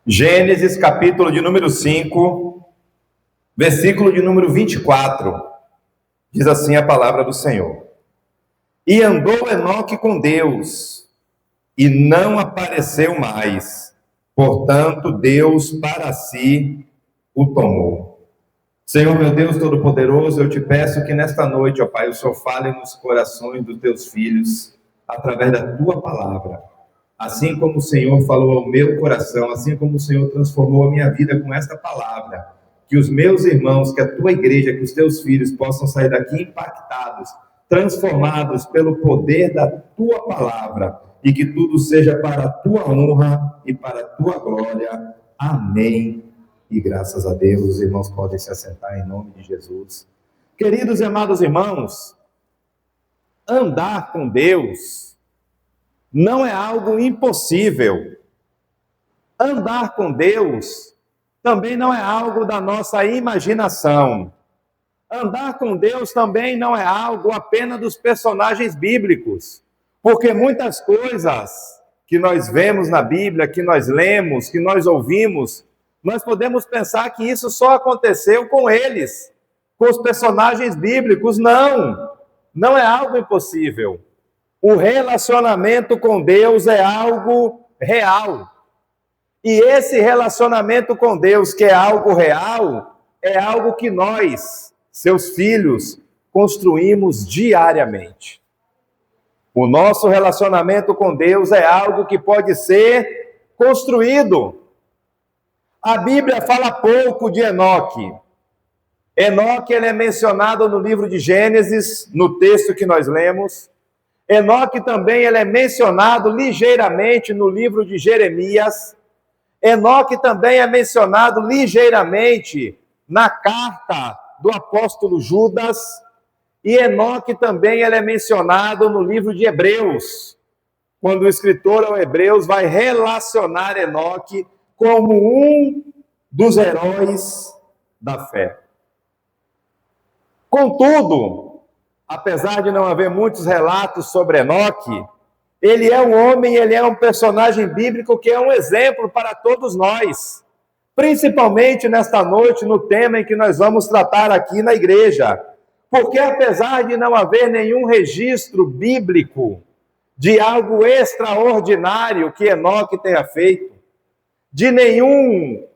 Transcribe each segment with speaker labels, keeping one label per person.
Speaker 1: Gênesis, capítulo de número 5, versículo de número 24, diz assim a palavra do Senhor. E andou Enoque com Deus, e não apareceu mais, portanto Deus para si o tomou. Senhor, meu Deus Todo-Poderoso, eu te peço que nesta noite, ó Pai, o Senhor fale nos corações dos teus filhos, através da tua palavra. Assim como o Senhor falou ao meu coração, assim como o Senhor transformou a minha vida com esta palavra, que os meus irmãos, que a tua igreja, que os teus filhos possam sair daqui impactados, transformados pelo poder da tua palavra, e que tudo seja para a tua honra e para a tua glória. Amém. E graças a Deus, os irmãos podem se assentar em nome de Jesus. Queridos e amados irmãos, andar com Deus não é algo impossível. Andar com Deus também não é algo da nossa imaginação. Andar com Deus também não é algo apenas dos personagens bíblicos, porque muitas coisas que nós vemos na Bíblia, que nós lemos, que nós ouvimos, nós podemos pensar que isso só aconteceu com eles, com os personagens bíblicos. Não é algo impossível. O relacionamento com Deus é algo real. E esse relacionamento com Deus, que é algo real, é algo que nós, seus filhos, construímos diariamente. O nosso relacionamento com Deus é algo que pode ser construído. A Bíblia fala pouco de Enoque. Enoque, ele é mencionado no livro de Gênesis, no texto que nós lemos. Enoque também ele é mencionado ligeiramente no livro de Jeremias. Enoque também é mencionado ligeiramente na carta do apóstolo Judas. E Enoque também ele é mencionado no livro de Hebreus, quando o escritor aos Hebreus vai relacionar Enoque como um dos heróis da fé. Contudo, apesar de não haver muitos relatos sobre Enoque, ele é um homem, ele é um personagem bíblico que é um exemplo para todos nós, principalmente nesta noite, no tema em que nós vamos tratar aqui na igreja. Porque apesar de não haver nenhum registro bíblico de algo extraordinário que Enoque tenha feito, de nenhum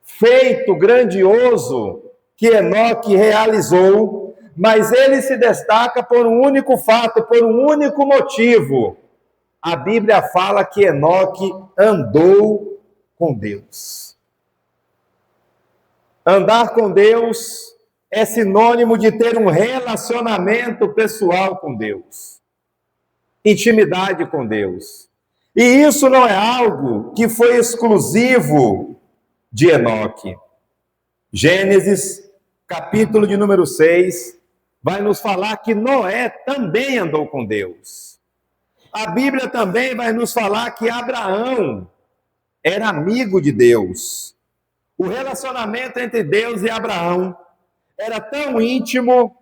Speaker 1: feito grandioso que Enoque realizou, mas ele se destaca por um único fato, por um único motivo. A Bíblia fala que Enoque andou com Deus. Andar com Deus é sinônimo de ter um relacionamento pessoal com Deus, intimidade com Deus. E isso não é algo que foi exclusivo de Enoque. Gênesis, capítulo de número 6, vai nos falar que Noé também andou com Deus. A Bíblia também vai nos falar que Abraão era amigo de Deus. O relacionamento entre Deus e Abraão era tão íntimo,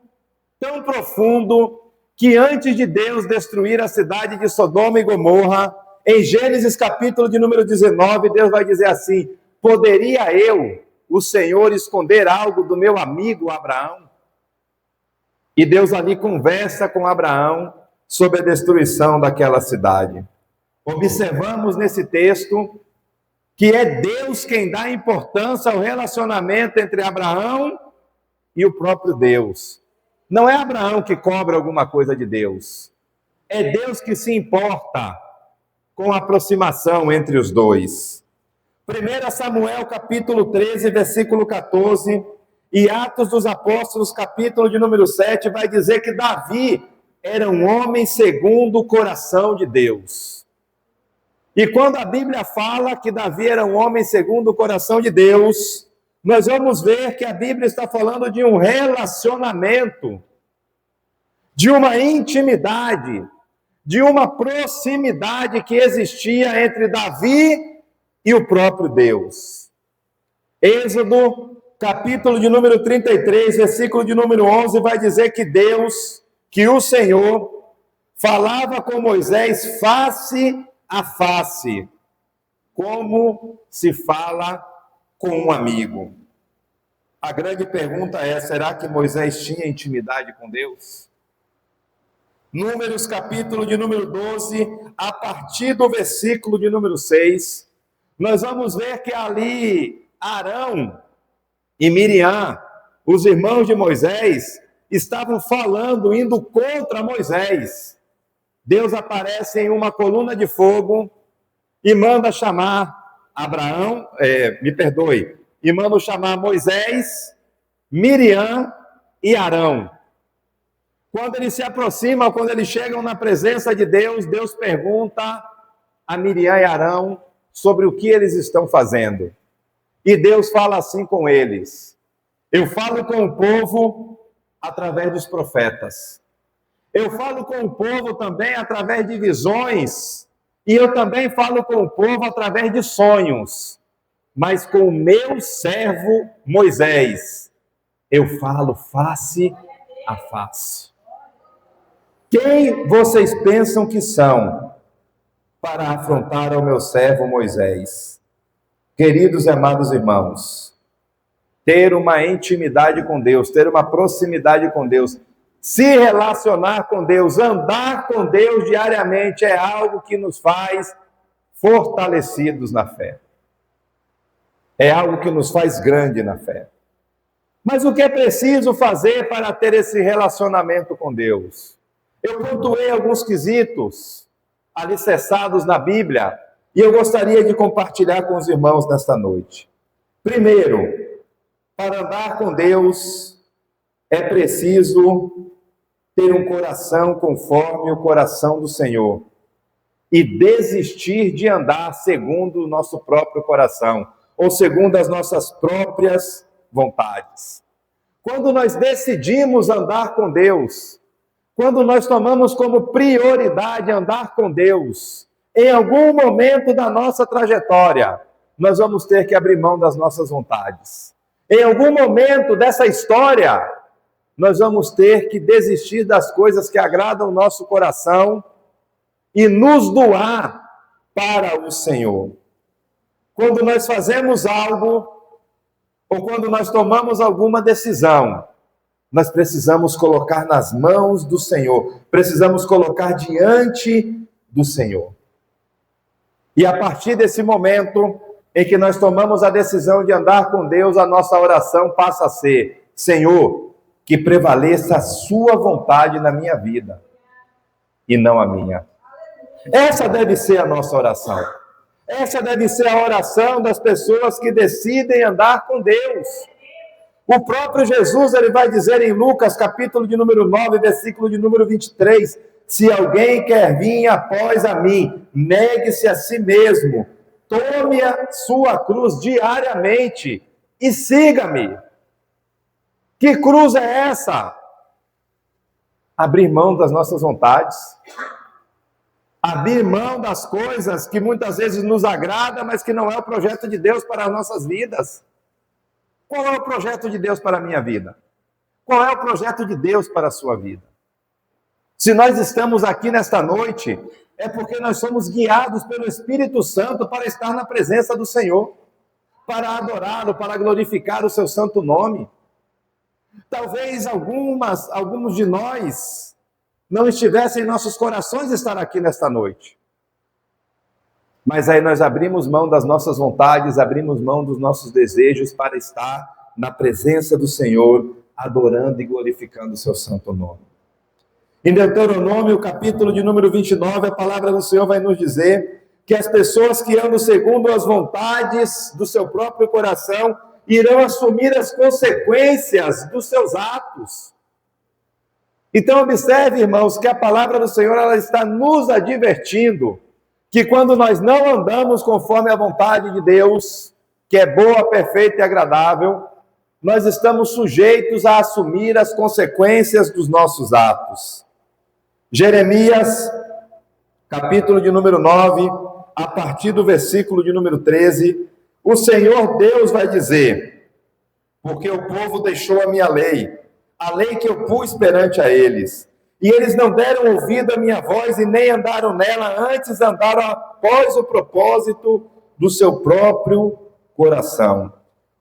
Speaker 1: tão profundo, que antes de Deus destruir a cidade de Sodoma e Gomorra, em Gênesis capítulo de número 19, Deus vai dizer assim: poderia eu, o Senhor, esconder algo do meu amigo Abraão? E Deus ali conversa com Abraão sobre a destruição daquela cidade. Observamos nesse texto que é Deus quem dá importância ao relacionamento entre Abraão e o próprio Deus. Não é Abraão que cobra alguma coisa de Deus. É Deus que se importa com a aproximação entre os dois. 1 Samuel capítulo 13, versículo 14, e Atos dos Apóstolos capítulo de número 7, vai dizer que Davi era um homem segundo o coração de Deus. E quando a Bíblia fala que Davi era um homem segundo o coração de Deus, nós vamos ver que a Bíblia está falando de um relacionamento, de uma intimidade, de uma proximidade que existia entre Davi e o próprio Deus. Êxodo, capítulo de número 33, versículo de número 11, vai dizer que Deus, que o Senhor, falava com Moisés face a face. como se fala com um amigo. A grande pergunta é: será que Moisés tinha intimidade com Deus? Números, capítulo de número 12, a partir do versículo de número 6, nós vamos ver que ali Arão e Miriam, os irmãos de Moisés, estavam falando, indo contra Moisés. Deus aparece em uma coluna de fogo e manda chamar e manda chamar Moisés, Miriam e Arão. Quando eles se aproximam, quando eles chegam na presença de Deus, Deus pergunta a Miriam e Arão sobre o que eles estão fazendo. E Deus fala assim com eles: eu falo com o povo através dos profetas. Eu falo com o povo também através de visões. E eu também falo com o povo através de sonhos. Mas com o meu servo Moisés, eu falo face a face. Quem vocês pensam que são para afrontar ao meu servo Moisés? Queridos e amados irmãos, ter uma intimidade com Deus, ter uma proximidade com Deus, se relacionar com Deus, andar com Deus diariamente é algo que nos faz fortalecidos na fé. É algo que nos faz grande na fé. Mas o que é preciso fazer para ter esse relacionamento com Deus? Eu pontuei alguns quesitos alicerçados na Bíblia e eu gostaria de compartilhar com os irmãos nesta noite. Primeiro, para andar com Deus é preciso ter um coração conforme o coração do Senhor e desistir de andar segundo o nosso próprio coração ou segundo as nossas próprias vontades. Quando nós decidimos andar com Deus, quando nós tomamos como prioridade andar com Deus, em algum momento da nossa trajetória, nós vamos ter que abrir mão das nossas vontades. Em algum momento dessa história, nós vamos ter que desistir das coisas que agradam o nosso coração e nos doar para o Senhor. Quando nós fazemos algo, ou quando nós tomamos alguma decisão, nós precisamos colocar nas mãos do Senhor, precisamos colocar diante do Senhor. E a partir desse momento em que nós tomamos a decisão de andar com Deus, a nossa oração passa a ser: Senhor, que prevaleça a sua vontade na minha vida e não a minha. Essa deve ser a nossa oração. Essa deve ser a oração das pessoas que decidem andar com Deus. O próprio Jesus, ele vai dizer em Lucas, capítulo de número 9, versículo de número 23, se alguém quer vir após a mim, negue-se a si mesmo, tome a sua cruz diariamente e siga-me. Que cruz é essa? Abrir mão das nossas vontades, abrir mão das coisas que muitas vezes nos agradam, mas que não é o projeto de Deus para as nossas vidas. Qual é o projeto de Deus para a minha vida? Qual é o projeto de Deus para a sua vida? Se nós estamos aqui nesta noite, é porque nós somos guiados pelo Espírito Santo para estar na presença do Senhor, para adorá-lo, para glorificar o seu santo nome. Talvez alguns de nós não estivessem em nossos corações estar aqui nesta noite. Mas aí nós abrimos mão das nossas vontades, abrimos mão dos nossos desejos para estar na presença do Senhor, adorando e glorificando o seu santo nome. Em Deuteronômio, capítulo de número 29, a palavra do Senhor vai nos dizer que as pessoas que andam segundo as vontades do seu próprio coração irão assumir as consequências dos seus atos. Então observe, irmãos, que a palavra do Senhor ela está nos advertindo que quando nós não andamos conforme a vontade de Deus, que é boa, perfeita e agradável, nós estamos sujeitos a assumir as consequências dos nossos atos. Jeremias, capítulo de número 9, a partir do versículo de número 13, o Senhor Deus vai dizer: porque o povo deixou a minha lei, a lei que eu pus perante a eles, e eles não deram ouvido à minha voz e nem andaram nela, antes andaram após o propósito do seu próprio coração.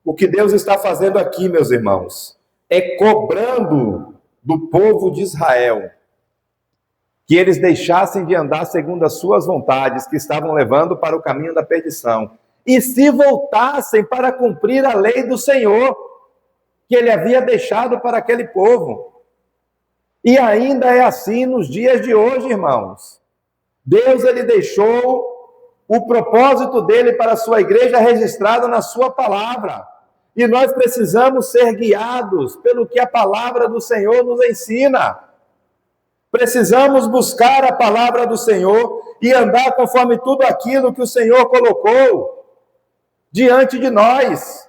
Speaker 1: O que Deus está fazendo aqui, meus irmãos, é cobrando do povo de Israel que eles deixassem de andar segundo as suas vontades, que estavam levando para o caminho da perdição, e se voltassem para cumprir a lei do Senhor, que ele havia deixado para aquele povo. E ainda é assim nos dias de hoje, irmãos. Deus, ele deixou o propósito dele para a sua igreja registrado na sua palavra. E nós precisamos ser guiados pelo que a palavra do Senhor nos ensina. Precisamos buscar a palavra do Senhor e andar conforme tudo aquilo que o Senhor colocou diante de nós.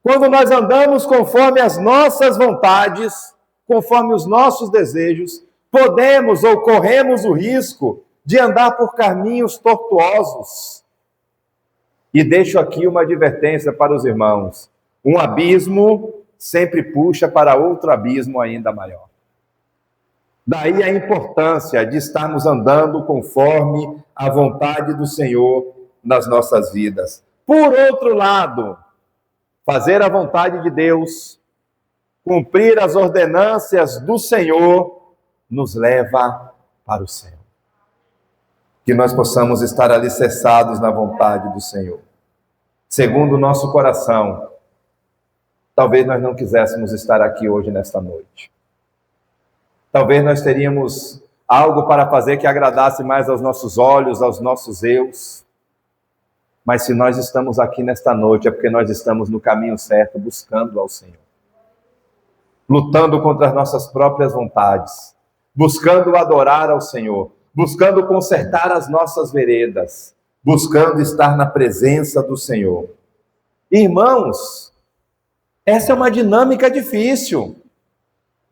Speaker 1: Quando nós andamos conforme as nossas vontades, conforme os nossos desejos, podemos ou corremos o risco de andar por caminhos tortuosos. E deixo aqui uma advertência para os irmãos: um abismo sempre puxa para outro abismo ainda maior. Daí a importância de estarmos andando conforme a vontade do Senhor nas nossas vidas. Por outro lado, fazer a vontade de Deus, cumprir as ordenâncias do Senhor, nos leva para o céu. Que nós possamos estar alicerçados na vontade do Senhor. Segundo o nosso coração, talvez nós não quiséssemos estar aqui hoje, nesta noite. Talvez nós teríamos algo para fazer que agradasse mais aos nossos olhos, aos nossos eus. Mas se nós estamos aqui nesta noite, é porque nós estamos no caminho certo, buscando ao Senhor. Lutando contra as nossas próprias vontades. Buscando adorar ao Senhor. Buscando consertar as nossas veredas. Buscando estar na presença do Senhor. Irmãos, essa é uma dinâmica difícil.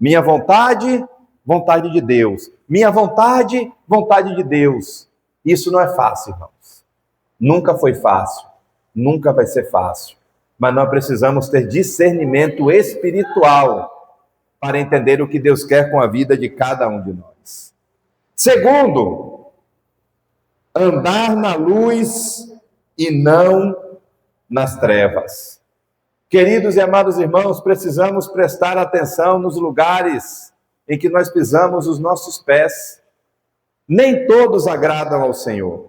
Speaker 1: Minha vontade, vontade de Deus. Minha vontade, vontade de Deus. Isso não é fácil, irmãos. Nunca foi fácil. Nunca vai ser fácil. Mas nós precisamos ter discernimento espiritual para entender o que Deus quer com a vida de cada um de nós. Segundo, andar na luz e não nas trevas. Queridos e amados irmãos, precisamos prestar atenção nos lugares em que nós pisamos os nossos pés. Nem todos agradam ao Senhor.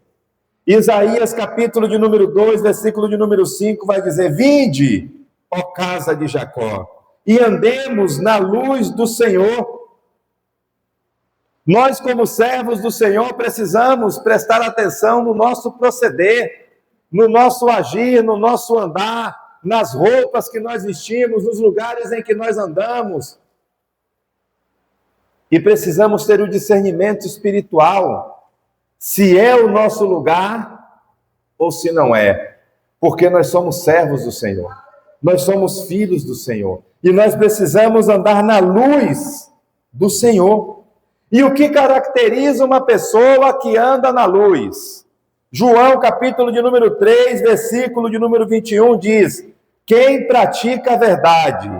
Speaker 1: Isaías, capítulo de número 2, versículo de número 5, vai dizer: vinde, ó casa de Jacó, e andemos na luz do Senhor. Nós, como servos do Senhor, precisamos prestar atenção no nosso proceder, no nosso agir, no nosso andar, nas roupas que nós vestimos, nos lugares em que nós andamos. E precisamos ter o discernimento espiritual, se é o nosso lugar ou se não é. Porque nós somos servos do Senhor, nós somos filhos do Senhor, e nós precisamos andar na luz do Senhor. E o que caracteriza uma pessoa que anda na luz? João, capítulo de número 3, versículo de número 21, diz: quem pratica a verdade,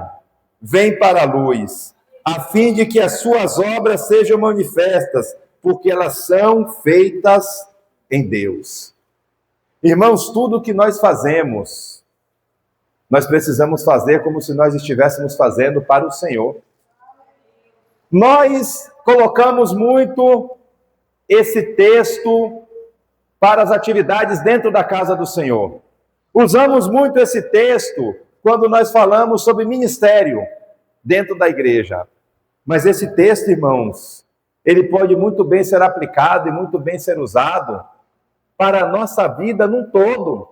Speaker 1: vem para a luz, a fim de que as suas obras sejam manifestas, porque elas são feitas em Deus. Irmãos, tudo que nós fazemos, nós precisamos fazer como se nós estivéssemos fazendo para o Senhor. Nós colocamos muito esse texto para as atividades dentro da casa do Senhor. Usamos muito esse texto quando nós falamos sobre ministério dentro da igreja. Mas esse texto, irmãos, ele pode muito bem ser aplicado e muito bem ser usado para a nossa vida num todo,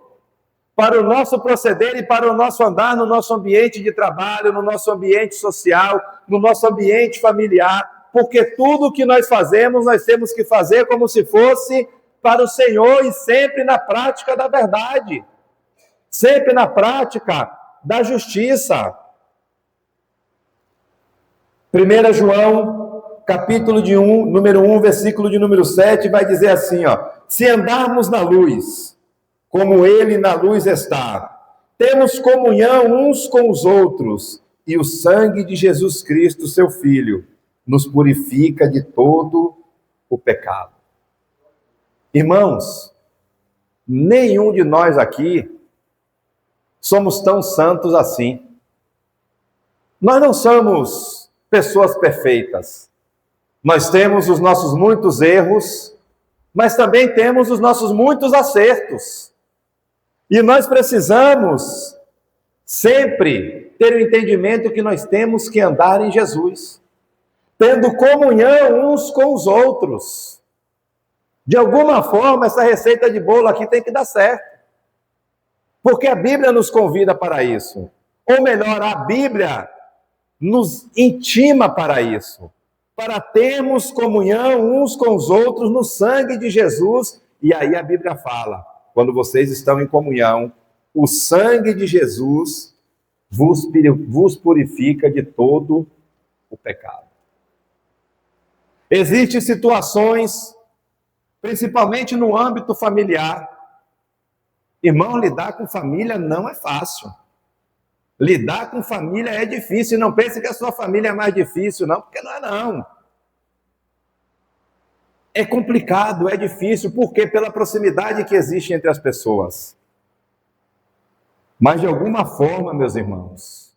Speaker 1: para o nosso proceder e para o nosso andar no nosso ambiente de trabalho, no nosso ambiente social, no nosso ambiente familiar, porque tudo que nós fazemos, nós temos que fazer como se fosse para o Senhor e sempre na prática da verdade, sempre na prática da justiça. 1 João, capítulo de número 1, versículo de número 7, vai dizer assim, se andarmos na luz, como ele na luz está, temos comunhão uns com os outros, e o sangue de Jesus Cristo, seu Filho, nos purifica de todo o pecado. Irmãos, nenhum de nós aqui somos tão santos assim. Nós não somos pessoas perfeitas. Nós temos os nossos muitos erros, mas também temos os nossos muitos acertos. E nós precisamos sempre ter o entendimento que nós temos que andar em Jesus, tendo comunhão uns com os outros. De alguma forma, essa receita de bolo aqui tem que dar certo, porque a Bíblia nos convida para isso. Ou melhor, a Bíblia nos intima para isso, para termos comunhão uns com os outros no sangue de Jesus. E aí a Bíblia fala, quando vocês estão em comunhão, o sangue de Jesus vos purifica de todo o pecado. Existem situações, principalmente no âmbito familiar. Irmão, lidar com família não é fácil. Lidar com família é difícil. Não pense que a sua família é mais difícil, não, porque não é não. É complicado, é difícil, porque pela proximidade que existe entre as pessoas. Mas de alguma forma, meus irmãos,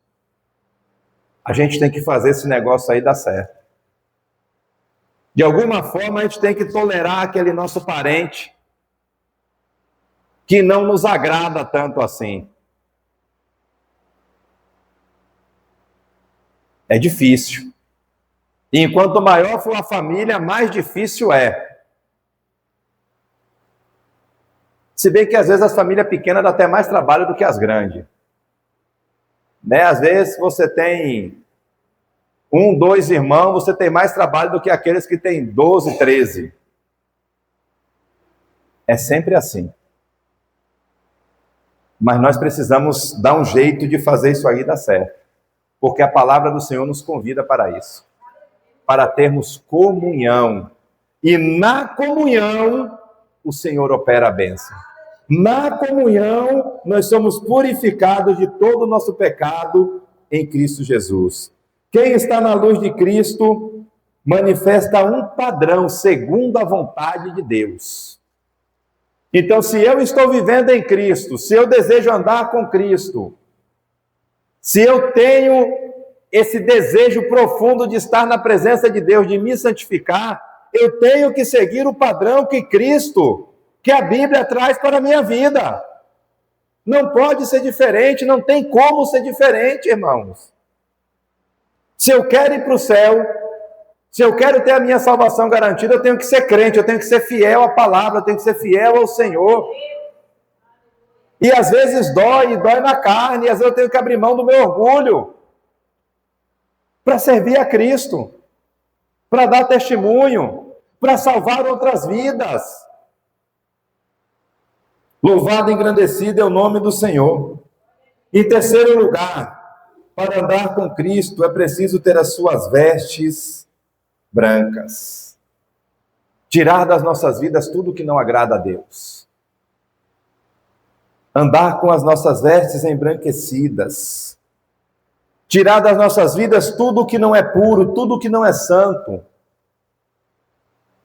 Speaker 1: a gente tem que fazer esse negócio aí dar certo. De alguma forma, a gente tem que tolerar aquele nosso parente que não nos agrada tanto assim. É difícil. E enquanto maior for a família, mais difícil é. Se bem que às vezes as famílias pequenas dão até mais trabalho do que as grandes. Né? Às vezes você tem 1, 2 irmãos, você tem mais trabalho do que aqueles que têm 12, 13. É sempre assim. Mas nós precisamos dar um jeito de fazer isso aí dar certo. Porque a palavra do Senhor nos convida para isso. Para termos comunhão. E na comunhão, o Senhor opera a bênção. Na comunhão, nós somos purificados de todo o nosso pecado em Cristo Jesus. Quem está na luz de Cristo manifesta um padrão segundo a vontade de Deus. Então, se eu estou vivendo em Cristo, se eu desejo andar com Cristo, se eu tenho esse desejo profundo de estar na presença de Deus, de me santificar, eu tenho que seguir o padrão que Cristo, que a Bíblia traz para a minha vida. Não pode ser diferente, não tem como ser diferente, irmãos. Se eu quero ir para o céu, se eu quero ter a minha salvação garantida, eu tenho que ser crente, eu tenho que ser fiel à palavra, eu tenho que ser fiel ao Senhor. E às vezes dói na carne, e às vezes eu tenho que abrir mão do meu orgulho para servir a Cristo, para dar testemunho, para salvar outras vidas. Louvado e engrandecido é o nome do Senhor. Em terceiro lugar, para andar com Cristo é preciso ter as suas vestes brancas. Tirar das nossas vidas tudo que não agrada a Deus. Andar com as nossas vestes embranquecidas. Tirar das nossas vidas tudo que não é puro, tudo que não é santo.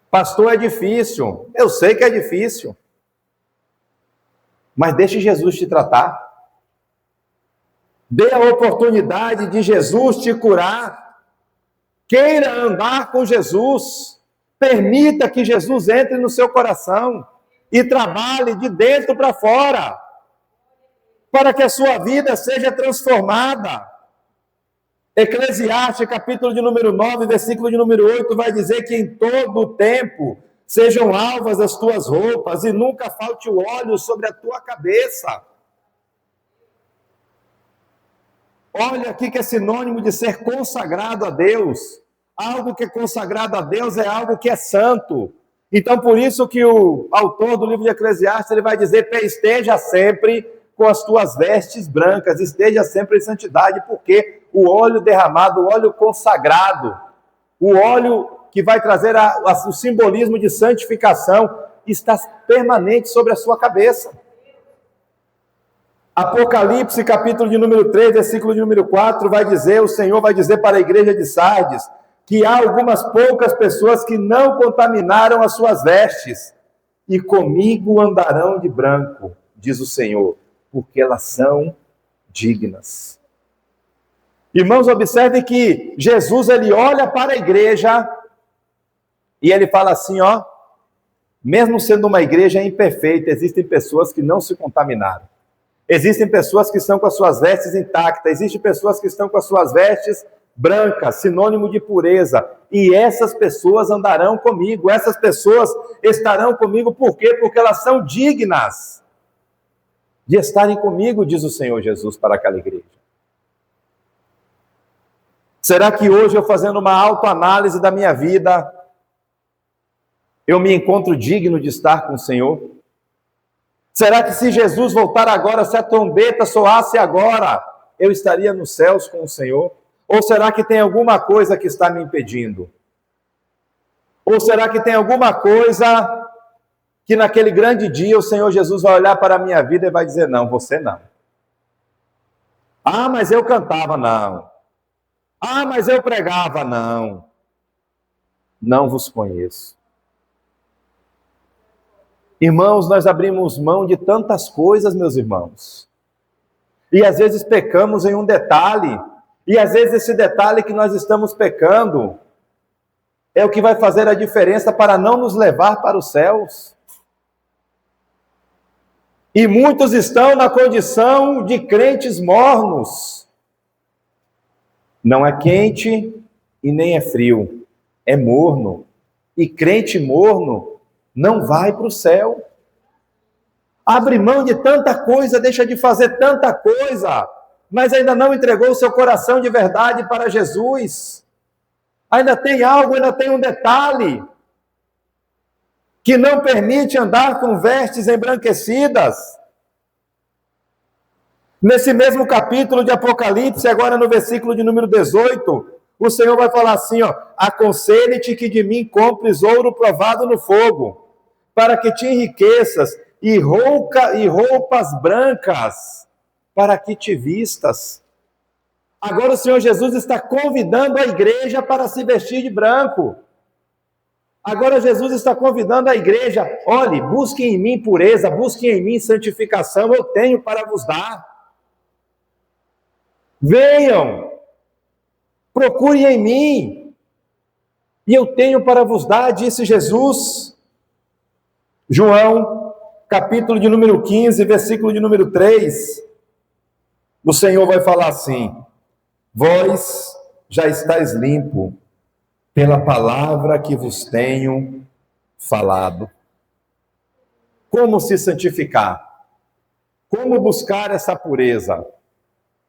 Speaker 1: Pastor, é difícil. Eu sei que é difícil. Mas deixe Jesus te tratar. Dê a oportunidade de Jesus te curar. Queira andar com Jesus. Permita que Jesus entre no seu coração e trabalhe de dentro para fora, para que a sua vida seja transformada. Eclesiastes, capítulo de número 9, versículo de número 8, vai dizer que em todo o tempo sejam alvas as tuas roupas e nunca falte o óleo sobre a tua cabeça. Olha aqui que é sinônimo de ser consagrado a Deus. Algo que é consagrado a Deus é algo que é santo. Então, por isso que o autor do livro de Eclesiastes, ele vai dizer, esteja sempre com as tuas vestes brancas, esteja sempre em santidade, porque o óleo derramado, o óleo consagrado, o óleo que vai trazer o simbolismo de santificação, está permanente sobre a sua cabeça. Apocalipse, capítulo de número 3, versículo de número 4, vai dizer, o Senhor vai dizer para a igreja de Sardes, que há algumas poucas pessoas que não contaminaram as suas vestes. e comigo andarão de branco, diz o Senhor, porque elas são dignas. Irmãos, observe que Jesus, ele olha para a igreja e ele fala assim, ó, mesmo sendo uma igreja imperfeita, existem pessoas que não se contaminaram. Existem pessoas que estão com as suas vestes intactas, existem pessoas que estão com as suas vestes brancas, sinônimo de pureza, e essas pessoas andarão comigo, essas pessoas estarão comigo, por quê? Porque elas são dignas de estarem comigo, diz o Senhor Jesus para aquela igreja. Será que hoje, eu fazendo uma autoanálise da minha vida, eu me encontro digno de estar com o Senhor? Será que se Jesus voltar agora, se a trombeta soasse agora, eu estaria nos céus com o Senhor? Ou será que tem alguma coisa que está me impedindo? Ou será que tem alguma coisa que naquele grande dia o Senhor Jesus vai olhar para a minha vida e vai dizer, não, você não. Ah, mas eu cantava, não. Ah, mas eu pregava, não. Não vos conheço. Irmãos, nós abrimos mão de tantas coisas, meus irmãos. E às vezes pecamos em um detalhe. E às vezes esse detalhe que nós estamos pecando é o que vai fazer a diferença para não nos levar para os céus. E muitos estão na condição de crentes mornos. Não é quente e nem é frio, é morno. E crente morno não vai para o céu. Abre mão de tanta coisa, deixa de fazer tanta coisa, mas ainda não entregou o seu coração de verdade para Jesus. Ainda tem algo, ainda tem um detalhe que não permite andar com vestes embranquecidas. Nesse mesmo capítulo de Apocalipse, agora no versículo de número 18, o Senhor vai falar assim, ó, aconselhe-te que de mim compres ouro provado no fogo, para que te enriqueças, e roupas brancas, para que te vistas. Agora o Senhor Jesus está convidando a igreja para se vestir de branco. Agora Jesus está convidando a igreja, olhe, busquem em mim pureza, busquem em mim santificação, eu tenho para vos dar. Venham, procurem em mim, e eu tenho para vos dar, disse Jesus. João, capítulo de número 15, versículo de número 3, o Senhor vai falar assim, vós já estáis limpo pela palavra que vos tenho falado. Como se santificar? Como buscar essa pureza?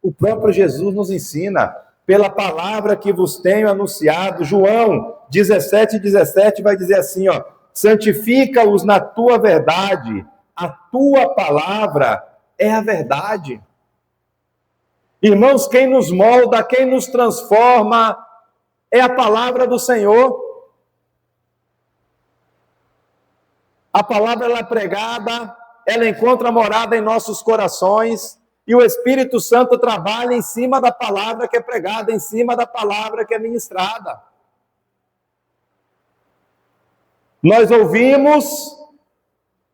Speaker 1: O próprio Jesus nos ensina, pela palavra que vos tenho anunciado. João 17:17 vai dizer assim, ó, santifica-os na tua verdade, a tua palavra é a verdade. Irmãos, quem nos molda, quem nos transforma, é a palavra do Senhor. A palavra, ela é pregada, ela encontra morada em nossos corações, e o Espírito Santo trabalha em cima da palavra que é pregada, em cima da palavra que é ministrada. Nós ouvimos,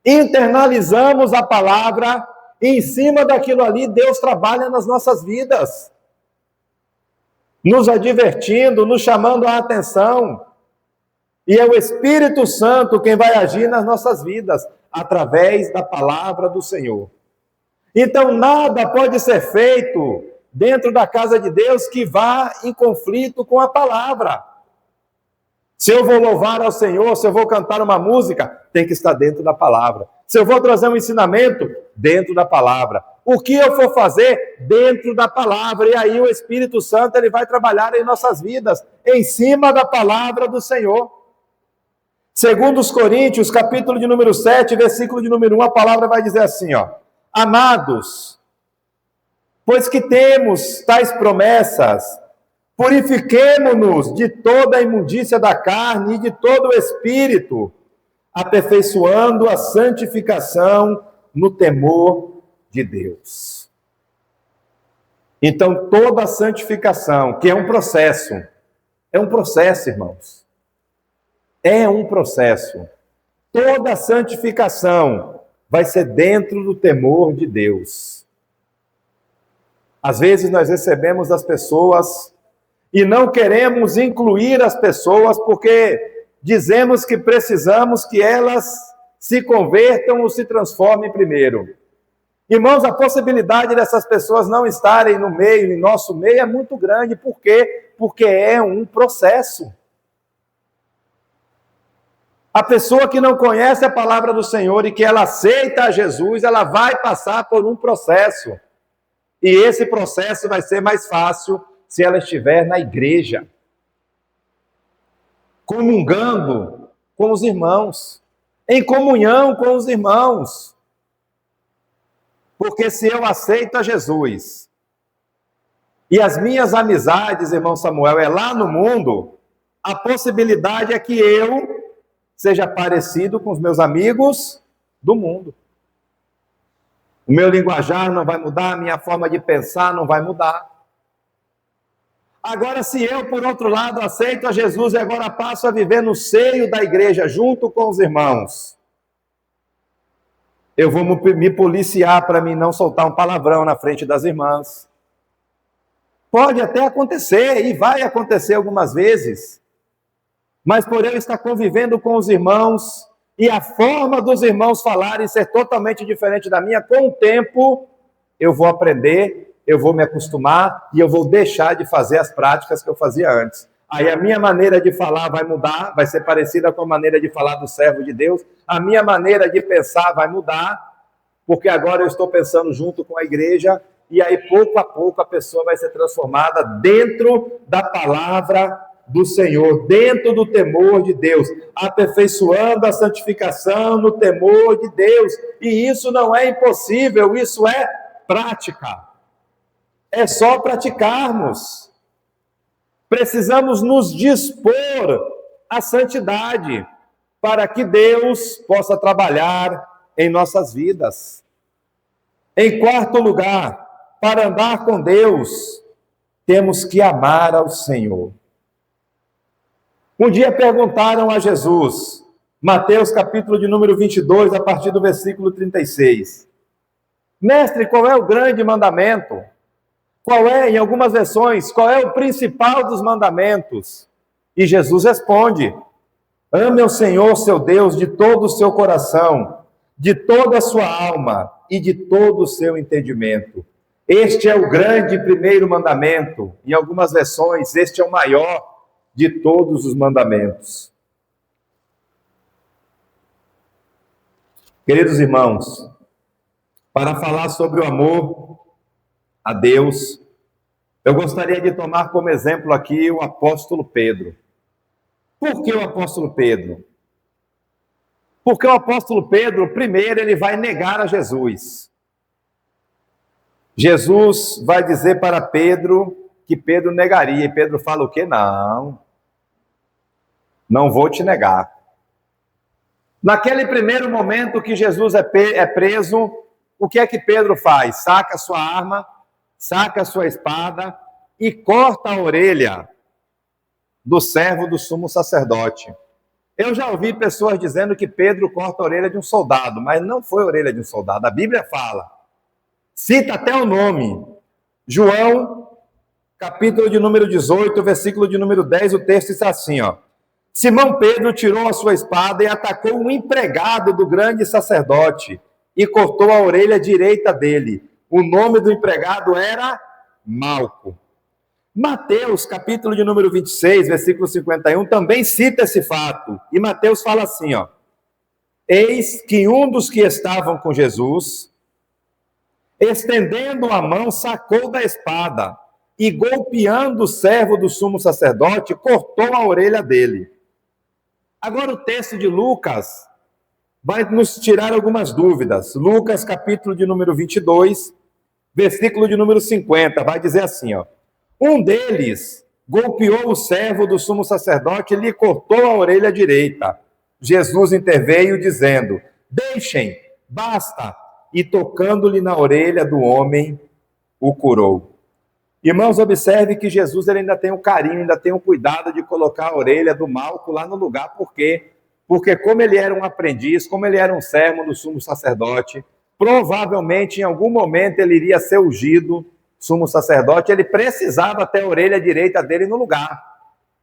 Speaker 1: internalizamos a palavra, e em cima daquilo ali, Deus trabalha nas nossas vidas, nos advertindo, nos chamando a atenção. E é o Espírito Santo quem vai agir nas nossas vidas, através da palavra do Senhor. Então, nada pode ser feito dentro da casa de Deus que vá em conflito com a palavra. Se eu vou louvar ao Senhor, se eu vou cantar uma música, tem que estar dentro da palavra. Se eu vou trazer um ensinamento, dentro da palavra. O que eu for fazer, dentro da palavra. E aí o Espírito Santo, ele vai trabalhar em nossas vidas, em cima da palavra do Senhor. Segundo os Coríntios, capítulo de número 7, versículo de número 1, a palavra vai dizer assim, ó. Amados, pois que temos tais promessas, purifiquemo-nos de toda a imundícia da carne e de todo o espírito, aperfeiçoando a santificação no temor de Deus. Então, toda a santificação, que é um processo, irmãos. É um processo. Toda santificação vai ser dentro do temor de Deus. Às vezes nós recebemos as pessoas e não queremos incluir as pessoas porque dizemos que precisamos que elas se convertam ou se transformem primeiro. Irmãos, a possibilidade dessas pessoas não estarem no meio, em nosso meio, é muito grande. Por quê? Porque é um processo. A pessoa que não conhece a palavra do Senhor e que ela aceita a Jesus, ela vai passar por um processo. E esse processo vai ser mais fácil se ela estiver na igreja, comungando com os irmãos, em comunhão com os irmãos. Porque se eu aceito a Jesus e as minhas amizades, irmão Samuel, é lá no mundo, a possibilidade é que eu seja parecido com os meus amigos do mundo. O meu linguajar não vai mudar, a minha forma de pensar não vai mudar. Agora, se eu, por outro lado, aceito a Jesus e agora passo a viver no seio da igreja, junto com os irmãos, eu vou me policiar para mim não soltar um palavrão na frente das irmãs. Pode até acontecer, e vai acontecer algumas vezes, mas por eu estar convivendo com os irmãos, e a forma dos irmãos falarem ser totalmente diferente da minha, com o tempo, eu vou aprender, eu vou me acostumar, e eu vou deixar de fazer as práticas que eu fazia antes. Aí a minha maneira de falar vai mudar, vai ser parecida com a maneira de falar do servo de Deus, a minha maneira de pensar vai mudar, porque agora eu estou pensando junto com a igreja, e aí pouco a pouco a pessoa vai ser transformada dentro da palavra do Senhor, dentro do temor de Deus, aperfeiçoando a santificação no temor de Deus. E isso não é impossível, isso é prática. É só praticarmos. Precisamos nos dispor à santidade para que Deus possa trabalhar em nossas vidas. Em quarto lugar, para andar com Deus, temos que amar ao Senhor. Um dia perguntaram a Jesus, Mateus capítulo de número 22, a partir do versículo 36. Mestre, qual é o grande mandamento? Qual é, em algumas versões, qual é o principal dos mandamentos? E Jesus responde, ame ao Senhor, seu Deus, de todo o seu coração, de toda a sua alma e de todo o seu entendimento. Este é o grande primeiro mandamento. Em algumas versões, este é o maior de todos os mandamentos. Queridos irmãos, para falar sobre o amor a Deus, eu gostaria de tomar como exemplo aqui o apóstolo Pedro. Por que o apóstolo Pedro? Porque o apóstolo Pedro, primeiro, ele vai negar a Jesus. Jesus vai dizer para Pedro que Pedro negaria, e Pedro fala o quê? Não vou te negar. Naquele primeiro momento que Jesus é preso, o que é que Pedro faz? Saca a sua arma, saca a sua espada e corta a orelha do servo do sumo sacerdote. Eu já ouvi pessoas dizendo que Pedro corta a orelha de um soldado, mas não foi a orelha de um soldado. A Bíblia fala, cita até o nome. João, capítulo de número 18, versículo de número 10, o texto está assim, ó. Simão Pedro tirou a sua espada e atacou um empregado do grande sacerdote e cortou a orelha direita dele. O nome do empregado era Malco. Mateus, capítulo de número 26, versículo 51, também cita esse fato. E Mateus fala assim, ó. Eis que um dos que estavam com Jesus, estendendo a mão, sacou da espada e, golpeando o servo do sumo sacerdote, cortou a orelha dele. Agora o texto de Lucas vai nos tirar algumas dúvidas. Lucas, capítulo de número 22, versículo de número 50, vai dizer assim, ó. Um deles golpeou o servo do sumo sacerdote e lhe cortou a orelha direita. Jesus interveio dizendo, deixem, basta, e tocando-lhe na orelha do homem, o curou. Irmãos, observe que Jesus ele ainda tem o carinho, ainda tem o cuidado de colocar a orelha do Malco lá no lugar. Por quê? porque como ele era um aprendiz, como ele era um servo do sumo sacerdote, provavelmente em algum momento ele iria ser ungido sumo sacerdote, ele precisava ter a orelha direita dele no lugar.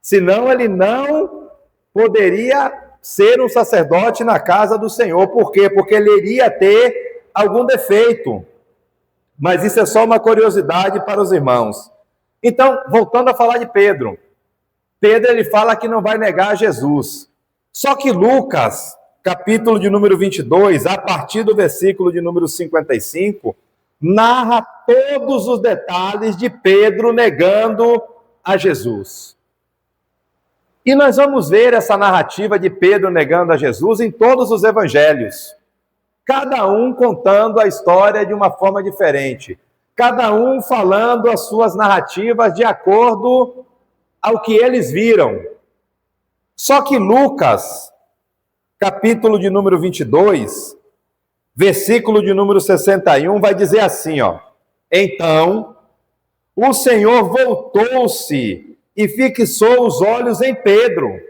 Speaker 1: Senão ele não poderia ser um sacerdote na casa do Senhor. Por quê? Porque ele iria ter algum defeito. Mas isso é só uma curiosidade para os irmãos. Então, voltando a falar de Pedro. Pedro, ele fala que não vai negar Jesus. Só que Lucas, capítulo de número 22, a partir do versículo de número 55, narra todos os detalhes de Pedro negando a Jesus. E nós vamos ver essa narrativa de Pedro negando a Jesus em todos os evangelhos. Cada um contando a história de uma forma diferente. Cada um falando as suas narrativas de acordo ao que eles viram. Só que Lucas, capítulo de número 22, versículo de número 61, vai dizer assim, ó. Então, o Senhor voltou-se e fixou os olhos em Pedro.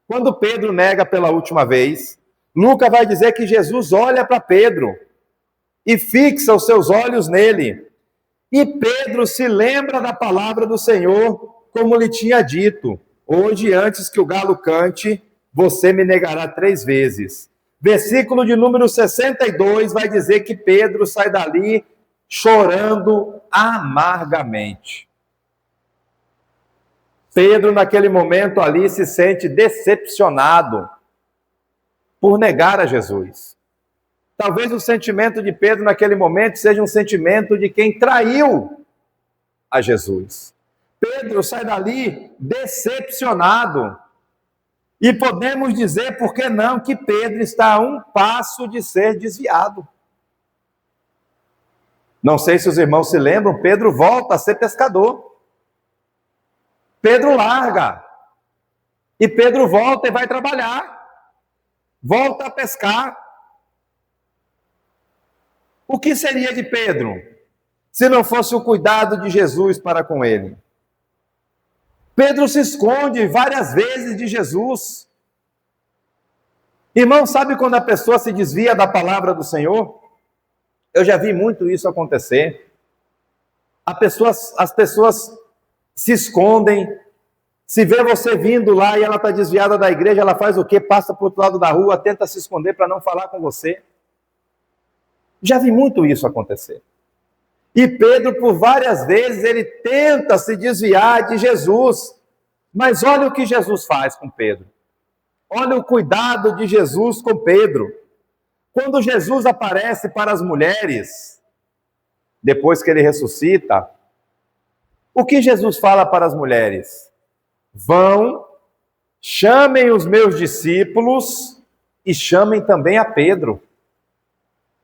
Speaker 1: Quando Pedro nega pela última vez, Lucas vai dizer que Jesus olha para Pedro e fixa os seus olhos nele. E Pedro se lembra da palavra do Senhor, como lhe tinha dito: hoje, antes que o galo cante, você me negará 3 vezes. Versículo de número 62 vai dizer que Pedro sai dali chorando amargamente. Pedro, naquele momento ali, se sente decepcionado por negar a Jesus. Talvez o sentimento de Pedro naquele momento seja um sentimento de quem traiu a Jesus. Pedro sai dali decepcionado. E podemos dizer, por que não, que Pedro está a um passo de ser desviado. Não sei se os irmãos se lembram, Pedro volta a ser pescador. Pedro larga. E Pedro volta e vai trabalhar. Volta a pescar. O que seria de Pedro se não fosse o cuidado de Jesus para com ele? Pedro se esconde várias vezes de Jesus. Irmão, sabe quando a pessoa se desvia da palavra do Senhor? Eu já vi muito isso acontecer. As pessoas se escondem. Se vê você vindo lá e ela está desviada da igreja, ela faz o quê? Passa para o outro lado da rua, tenta se esconder para não falar com você. Já vi muito isso acontecer. E Pedro, por várias vezes, ele tenta se desviar de Jesus. Mas olha o que Jesus faz com Pedro. Olha o cuidado de Jesus com Pedro. Quando Jesus aparece para as mulheres, depois que ele ressuscita, o que Jesus fala para as mulheres? Vão, chamem os meus discípulos e chamem também a Pedro.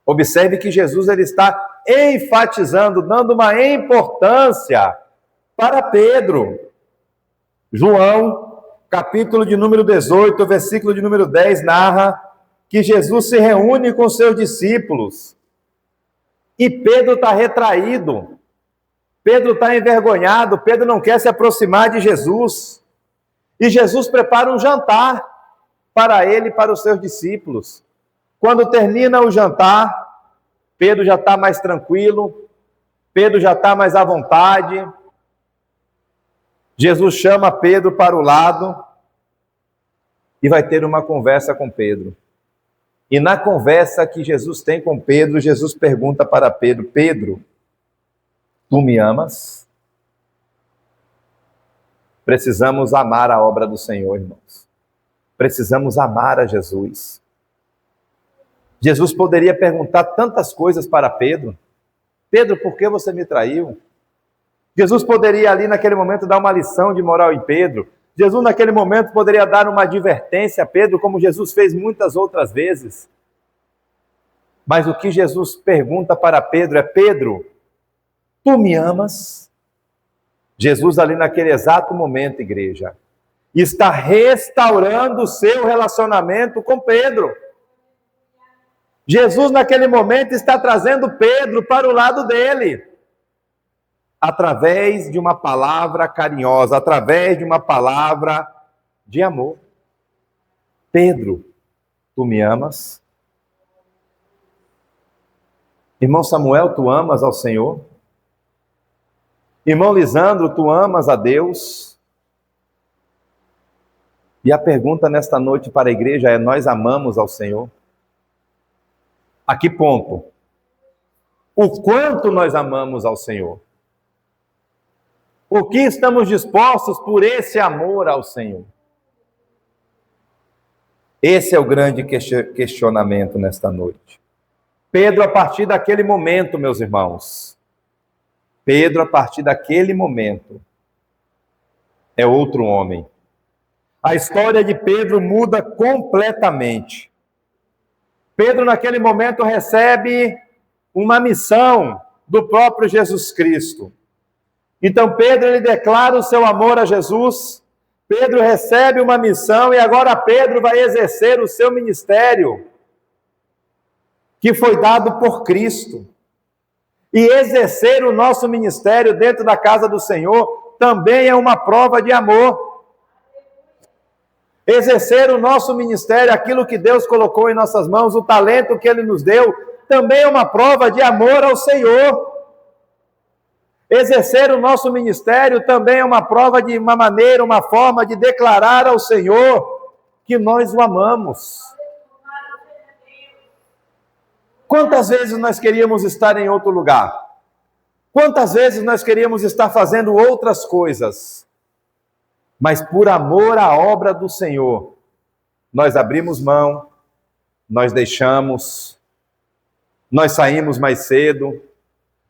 Speaker 1: Observe que Jesus ele está enfatizando, dando uma importância para Pedro. João, capítulo de número 18, versículo de número 10, narra que Jesus se reúne com seus discípulos. E Pedro está retraído. Pedro está envergonhado. Pedro não quer se aproximar de Jesus. E Jesus prepara um jantar para ele e para os seus discípulos. Quando termina o jantar, Pedro já está mais tranquilo, Pedro já está mais à vontade. Jesus chama Pedro para o lado e vai ter uma conversa com Pedro. E na conversa que Jesus tem com Pedro, Jesus pergunta para Pedro: Pedro, tu me amas? Precisamos amar a obra do Senhor, irmãos. Precisamos amar a Jesus. Jesus poderia perguntar tantas coisas para Pedro. Pedro, por que você me traiu? Jesus poderia ali naquele momento dar uma lição de moral em Pedro. Jesus naquele momento poderia dar uma advertência a Pedro, como Jesus fez muitas outras vezes. Mas o que Jesus pergunta para Pedro é: Pedro, tu me amas? Jesus ali naquele exato momento, igreja, está restaurando o seu relacionamento com Pedro. Jesus naquele momento está trazendo Pedro para o lado dele, através de uma palavra carinhosa, através de uma palavra de amor. Pedro, tu me amas? Irmão Samuel, tu amas ao Senhor? Irmão Lisandro, tu amas a Deus? E a pergunta nesta noite para a igreja é: nós amamos ao Senhor? A que ponto? O quanto nós amamos ao Senhor? O que estamos dispostos por esse amor ao Senhor? Esse é o grande questionamento nesta noite. Pedro, a partir daquele momento, meus irmãos, Pedro, a partir daquele momento, é outro homem. A história de Pedro muda completamente. Pedro, naquele momento, recebe uma missão do próprio Jesus Cristo. Então, Pedro, ele declara o seu amor a Jesus. Pedro recebe uma missão e agora Pedro vai exercer o seu ministério, que foi dado por Cristo. E exercer o nosso ministério dentro da casa do Senhor também é uma prova de amor. Exercer o nosso ministério, aquilo que Deus colocou em nossas mãos, o talento que Ele nos deu, também é uma prova de amor ao Senhor. Exercer o nosso ministério também é uma prova de uma maneira, uma forma de declarar ao Senhor que nós o amamos. Quantas vezes nós queríamos estar em outro lugar? Quantas vezes nós queríamos estar fazendo outras coisas? Mas por amor à obra do Senhor, nós abrimos mão, nós deixamos, nós saímos mais cedo,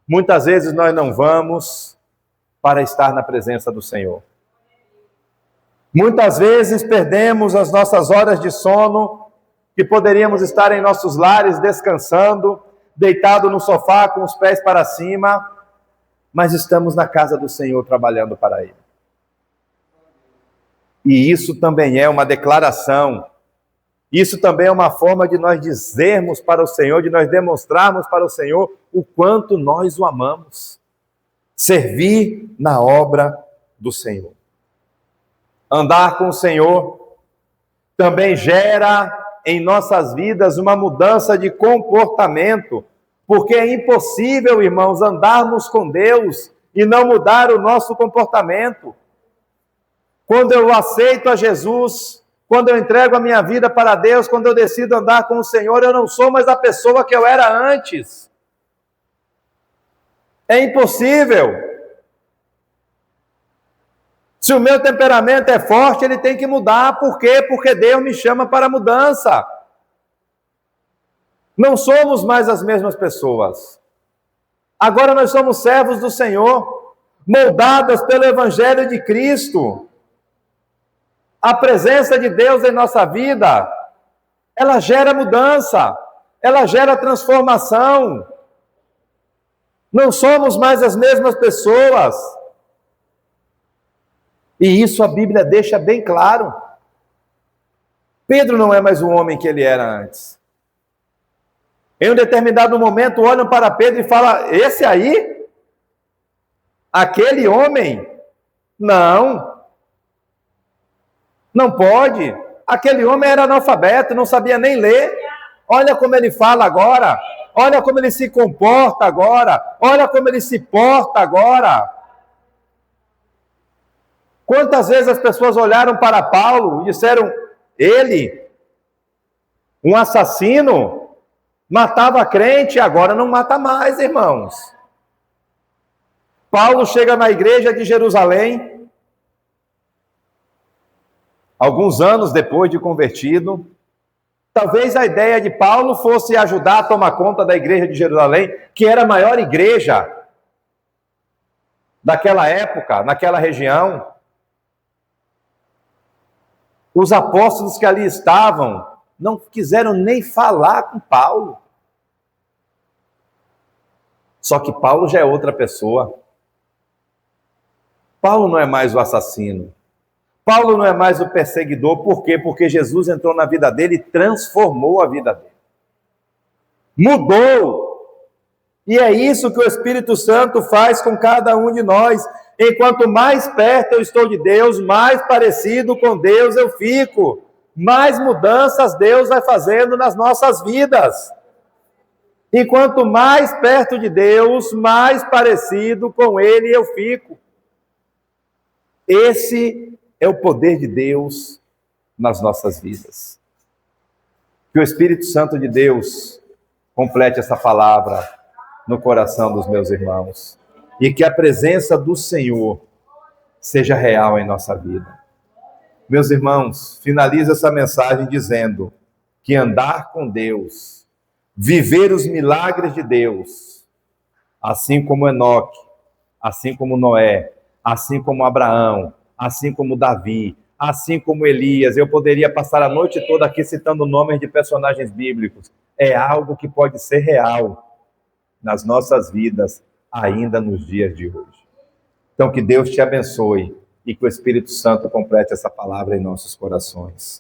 Speaker 1: muitas vezes nós não vamos para estar na presença do Senhor. Muitas vezes perdemos as nossas horas de sono, que poderíamos estar em nossos lares descansando, deitado no sofá com os pés para cima, mas estamos na casa do Senhor trabalhando para Ele. E isso também é uma declaração, isso também é uma forma de nós dizermos para o Senhor, de nós demonstrarmos para o Senhor o quanto nós o amamos. Servir na obra do Senhor. Andar com o Senhor também gera em nossas vidas uma mudança de comportamento, porque é impossível, irmãos, andarmos com Deus e não mudar o nosso comportamento. Quando eu aceito a Jesus, quando eu entrego a minha vida para Deus, quando eu decido andar com o Senhor, eu não sou mais a pessoa que eu era antes. É impossível. Se o meu temperamento é forte, ele tem que mudar. Por quê? Porque Deus me chama para mudança. Não somos mais as mesmas pessoas. Agora nós somos servos do Senhor, moldadas pelo Evangelho de Cristo. A presença de Deus em nossa vida, ela gera mudança, ela gera transformação. Não somos mais as mesmas pessoas. E isso a Bíblia deixa bem claro. Pedro não é mais o homem que ele era antes. Em um determinado momento, olham para Pedro e falam: esse aí? Aquele homem? Não. Não pode. Aquele homem era analfabeto, não sabia nem ler. Olha como ele fala agora. Olha como ele se comporta agora. Olha como ele se porta agora. Quantas vezes as pessoas olharam para Paulo e disseram: ele, um assassino, matava crente, agora não mata mais, irmãos. Paulo chega na igreja de Jerusalém, alguns anos depois de convertido. Talvez a ideia de Paulo fosse ajudar a tomar conta da igreja de Jerusalém, que era a maior igreja daquela época, naquela região. Os apóstolos que ali estavam não quiseram nem falar com Paulo. Só que Paulo já é outra pessoa. Paulo não é mais o assassino. Paulo não é mais o perseguidor. Por quê? Porque Jesus entrou na vida dele e transformou a vida dele. Mudou. E é isso que o Espírito Santo faz com cada um de nós. Enquanto mais perto eu estou de Deus, mais parecido com Deus eu fico. mais mudanças Deus vai fazendo nas nossas vidas. E quanto mais perto de Deus, mais parecido com Ele eu fico. Esse é o poder de Deus nas nossas vidas. Que o Espírito Santo de Deus complete essa palavra no coração dos meus irmãos. E que a presença do Senhor seja real em nossa vida. Meus irmãos, finalizo essa mensagem dizendo que andar com Deus, viver os milagres de Deus, assim como Enoque, assim como Noé, assim como Abraão, assim como Davi, assim como Elias, eu poderia passar a noite toda aqui citando nomes de personagens bíblicos. É algo que pode ser real nas nossas vidas, ainda nos dias de hoje. Então, que Deus te abençoe e que o Espírito Santo complete essa palavra em nossos corações.